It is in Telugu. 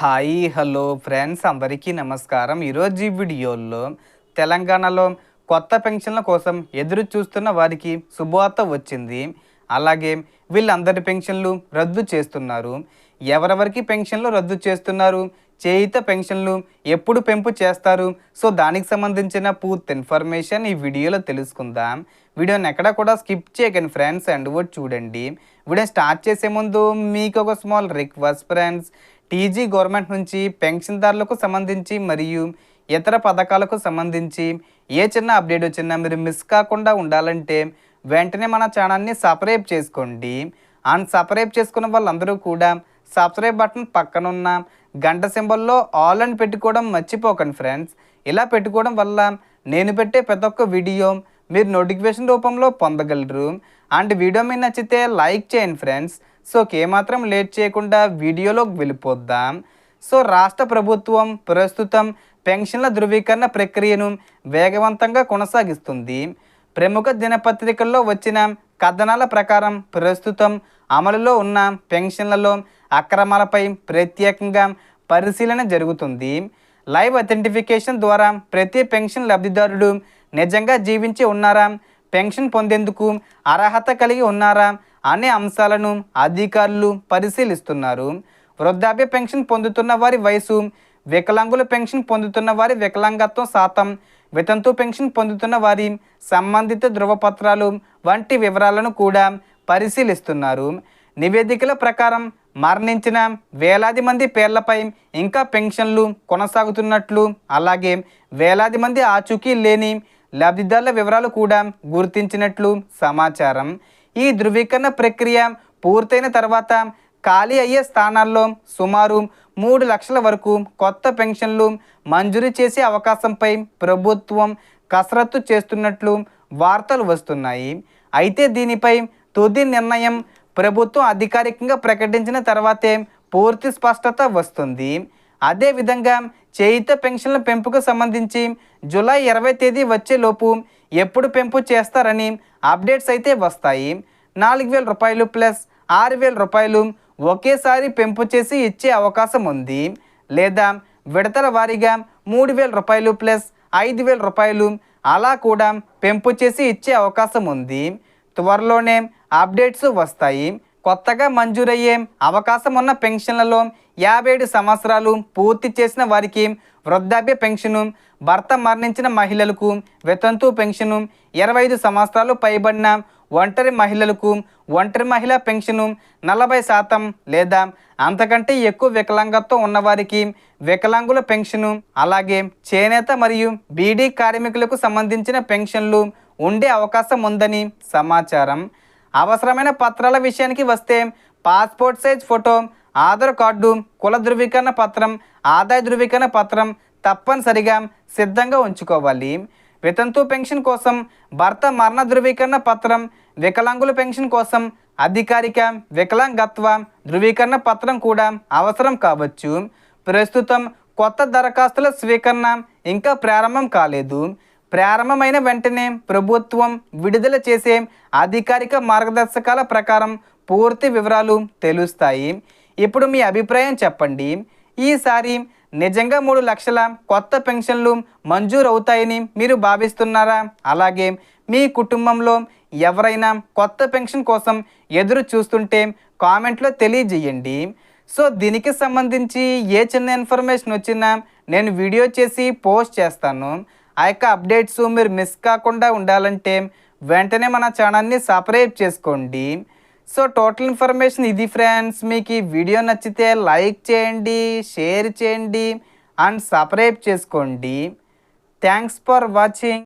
హాయ్ హలో ఫ్రెండ్స్ అందరికీ నమస్కారం. ఈరోజు ఈ వీడియోలో తెలంగాణలో కొత్త పెన్షన్ల కోసం ఎదురు చూస్తున్న వారికి శుభవార్త వచ్చింది. అలాగే వీళ్ళందరి పెన్షన్లు రద్దు చేస్తున్నారు. ఎవరెవరికి పెన్షన్లు రద్దు చేస్తున్నారు, చేయుత పెన్షన్లు ఎప్పుడు పెంపు చేస్తారు, సో దానికి సంబంధించిన పూర్తి ఇన్ఫర్మేషన్ ఈ వీడియోలో తెలుసుకుందాం. వీడియోని ఎక్కడ కూడా స్కిప్ చేయకండి ఫ్రెండ్స్, అండ్ కూడా చూడండి. వీడియో స్టార్ట్ చేసే ముందు మీకు ఒక small request friends, TG government నుంచి పెన్షన్దారులకు సంబంధించి మరియు ఇతర పథకాలకు సంబంధించి ఏ చిన్న అప్డేట్ వచ్చినా మీరు మిస్ కాకుండా ఉండాలంటే వెంటనే మన ఛానల్ని సబ్స్క్రైబ్ చేసుకోండి. అండ్ సబ్స్క్రైబ్ చేసుకున్న వాళ్ళందరూ కూడా సబ్స్క్రైబ్ బటన్ పక్కనున్న గంట సింబల్లో ఆల్ అని పెట్టుకోవడం మర్చిపోకండి ఫ్రెండ్స్. ఇలా పెట్టుకోవడం వల్ల నేను పెట్టే ప్రతి ఒక్క వీడియో మీరు నోటిఫికేషన్ రూపంలో పొందగలరు. అండ్ వీడియో మీకు నచ్చితే లైక్ చేయండి ఫ్రెండ్స్. సో ఏమాత్రం లేట్ చేయకుండా వీడియోలోకి వెళ్ళిపోద్దాం. సో రాష్ట్ర ప్రభుత్వం ప్రస్తుతం పెన్షన్ల ధృవీకరణ ప్రక్రియను వేగవంతంగా కొనసాగిస్తుంది. ప్రముఖ దినపత్రికల్లో వచ్చిన కథనాల ప్రకారం ప్రస్తుతం అమలులో ఉన్న పెన్షన్లలో అక్రమాలపై ప్రత్యేకంగా పరిశీలన జరుగుతుంది. లైవ్ అథెంటిఫికేషన్ ద్వారా ప్రతి పెన్షన్ లబ్ధిదారుడు నిజంగా జీవించి ఉన్నారా, పెన్షన్ పొందేందుకు అర్హత కలిగి ఉన్నారా అనే అంశాలను అధికారులు పరిశీలిస్తున్నారు. వృద్ధాప్య పెన్షన్ పొందుతున్న వారి వయసు, వికలాంగుల పెన్షన్ పొందుతున్న వారి వికలాంగత్వం శాతం, వితంతు పెన్షన్ పొందుతున్న వారి సంబంధిత ధృవపత్రాలు వంటి వివరాలను కూడా పరిశీలిస్తున్నారు. నివేదికల ప్రకారం మరణించిన వేలాది మంది పేర్లపై ఇంకా పెన్షన్లు కొనసాగుతున్నట్లు, అలాగే వేలాది మంది ఆచూకీ లేని లబ్ధిదారుల వివరాలు కూడా గుర్తించినట్లు సమాచారం. ఈ ధృవీకరణ ప్రక్రియ పూర్తయిన తర్వాత ఖాళీ అయ్యే స్థానాల్లో సుమారు 3 లక్షల వరకు కొత్త పెన్షన్లు మంజూరు చేసే అవకాశంపై ప్రభుత్వం కసరత్తు చేస్తున్నట్లు వార్తలు వస్తున్నాయి. అయితే దీనిపై తుది నిర్ణయం ప్రభుత్వం అధికారికంగా ప్రకటించిన తర్వాతే పూర్తి స్పష్టత వస్తుంది. అదేవిధంగా చేయుత పెన్షన్ల పెంపుకు సంబంధించి జూలై 20 తేదీ వచ్చేలోపు ఎప్పుడు పెంపు చేస్తారని అప్డేట్స్ అయితే వస్తాయి. 4,000 రూపాయలు ప్లస్ 6,000 రూపాయలు ఒకేసారి పెంపు చేసి ఇచ్చే అవకాశం ఉంది. లేదా విడతల వారీగా 3,000 రూపాయలు ప్లస్ 5,000 రూపాయలు అలా కూడా పెంపు చేసి ఇచ్చే అవకాశం ఉంది. త్వరలోనే అప్డేట్స్ వస్తాయి. కొత్తగా మంజూరయ్యే అవకాశం ఉన్న పెన్షన్లలో 57 సంవత్సరాలు పూర్తి చేసిన వారికి వృద్ధాప్య పెన్షను, భర్త మరణించిన మహిళలకు వితంతు పెన్షను, 25 సంవత్సరాలు పైబడిన ఒంటరి మహిళలకు ఒంటరి మహిళా పెన్షను 40% లేదా అంతకంటే ఎక్కువ వికలాంగత్వం ఉన్నవారికి వికలాంగుల పెన్షను, అలాగే చేనేత మరియు బీడీ కార్మికులకు సంబంధించిన పెన్షన్లు ఉండే అవకాశం ఉందని సమాచారం. అవసరమైన పత్రాల విషయానికి వస్తే passport size photo, Aadhaar card, కుల ధృవీకరణ పత్రం, ఆదాయ ధృవీకరణ పత్రం తప్పనిసరిగా సిద్ధంగా ఉంచుకోవాలి. వితంతు పెన్షన్ కోసం భర్త మరణ ధృవీకరణ పత్రం, వికలాంగుల పెన్షన్ కోసం అధికారిక వికలాంగత్వ ధృవీకరణ పత్రం కూడా అవసరం కావచ్చు. ప్రస్తుతం కొత్త దరఖాస్తుల స్వీకరణ ఇంకా ప్రారంభం కాలేదు. ప్రారంభమైన వెంటనే ప్రభుత్వం విడుదల చేసే అధికారిక మార్గదర్శకాల ప్రకారం పూర్తి వివరాలు తెలుస్తాయి. ఇప్పుడు మీ అభిప్రాయం చెప్పండి. ఈసారి నిజంగా 3 లక్షల కొత్త పెన్షన్లు మంజూరు అవుతాయని మీరు భావిస్తున్నారా? అలాగే మీ కుటుంబంలో ఎవరైనా కొత్త పెన్షన్ కోసం ఎదురు చూస్తుంటే కామెంట్లో తెలియజేయండి. సో దీనికి సంబంధించి ఏ చిన్న ఇన్ఫర్మేషన్ వచ్చినా నేను వీడియో చేసి పోస్ట్ చేస్తాను. ఆ యొక్క అప్డేట్స్ మీరు మిస్ కాకుండా ఉండాలంటే వెంటనే మన ఛానల్ని సబ్స్క్రైబ్ చేసుకోండి. సో టోటల్ ఇన్ఫర్మేషన్ ఇది ఫ్రెండ్స్. మీకు ఈ వీడియో నచ్చితే లైక్ చేయండి, షేర్ చేయండి అండ్ సబ్స్క్రైబ్ చేసుకోండి. Thanks for watching.